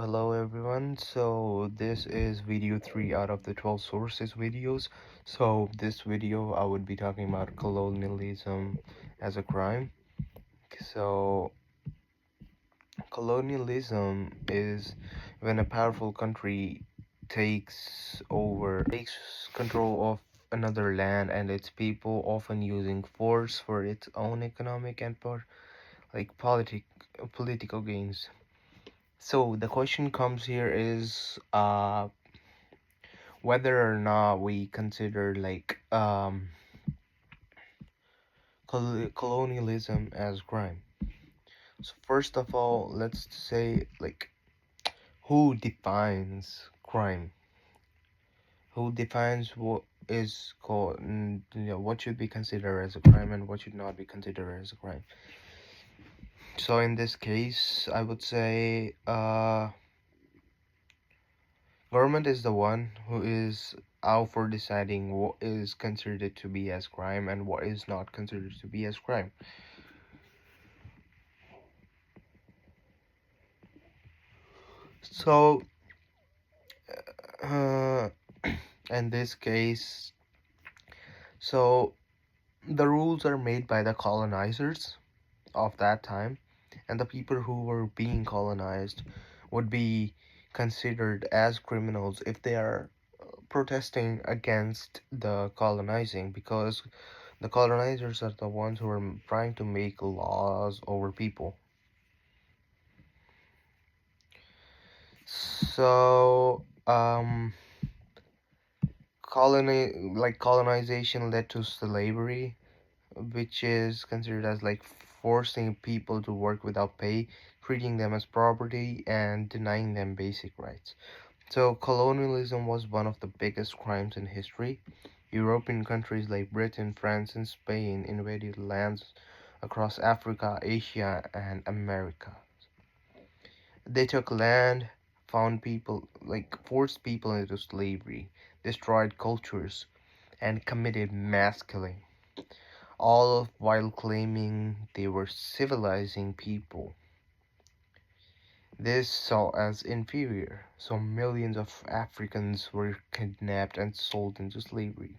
Hello everyone, so this is video 3 out of the 12 sources videos. So this video I would be talking about colonialism as a crime. So colonialism is when a powerful country takes control of another land and its people, often using force for its own economic and political gains. So the question comes here is whether or not we consider colonialism as crime. So first of all, let's say who defines crime? Who defines what is called what should be considered as a crime and what should not be considered as a crime? So in this case, I would say government is the one who is out for deciding what is considered to be as crime and what is not considered to be as crime. So, uh, in this case, so the rules are made by the colonizers of that time, and the people who were being colonized would be considered as criminals if they are protesting against the colonizing, because the colonizers are the ones who are trying to make laws over people. So, colonization led to slavery, which is considered as forcing people to work without pay, treating them as property, and denying them basic rights. So, colonialism was one of the biggest crimes in history. European countries like Britain, France, and Spain invaded lands across Africa, Asia, and America. They took land, forced people into slavery, destroyed cultures, and committed mass killing, all while claiming they were civilizing people. This saw as inferior, so millions of Africans were kidnapped and sold into slavery.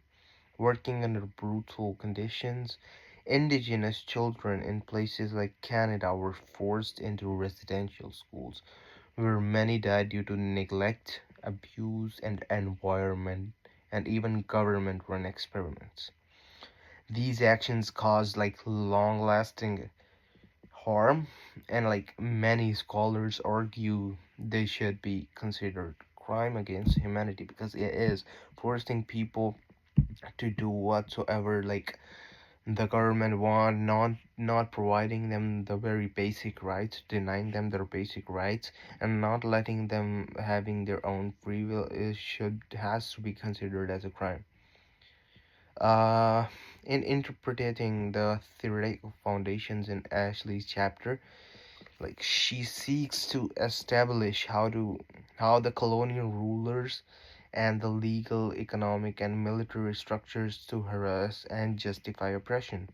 Working under brutal conditions, indigenous children in places like Canada were forced into residential schools, where many died due to neglect, abuse, and environment, and even government-run experiments. These actions caused long-lasting harm, and many scholars argue they should be considered crime against humanity because it is forcing people to do whatsoever the government want, not providing them the very basic rights, denying them their basic rights, and not letting them having their own free will has to be considered as a crime. In interpreting the theoretical foundations in Ashley's chapter, she seeks to establish how the colonial rulers and the legal, economic, and military structures to harass and justify oppression.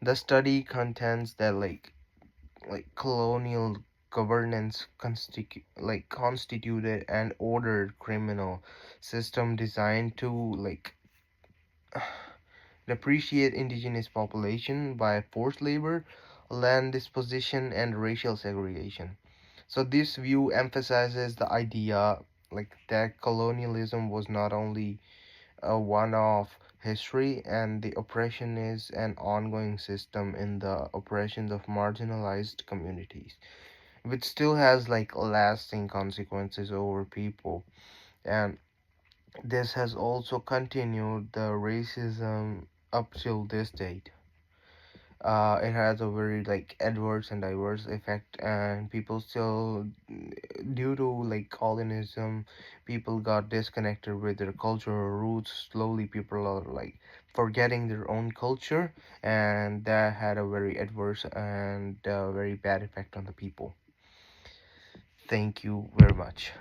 The study contends that colonial governance constituted an ordered criminal system designed to depreciate indigenous population by forced labor, land disposition, and racial segregation. So this view emphasizes the idea that colonialism was not only a one-off history, and the oppression is an ongoing system in the oppressions of marginalized communities, which still has lasting consequences over people. And this has also continued the racism up till this date. It has a very adverse and diverse effect, and people still, due to colonialism, people got disconnected with their cultural roots. Slowly people are forgetting their own culture, and that had a very adverse and very bad effect on the people. Thank you very much.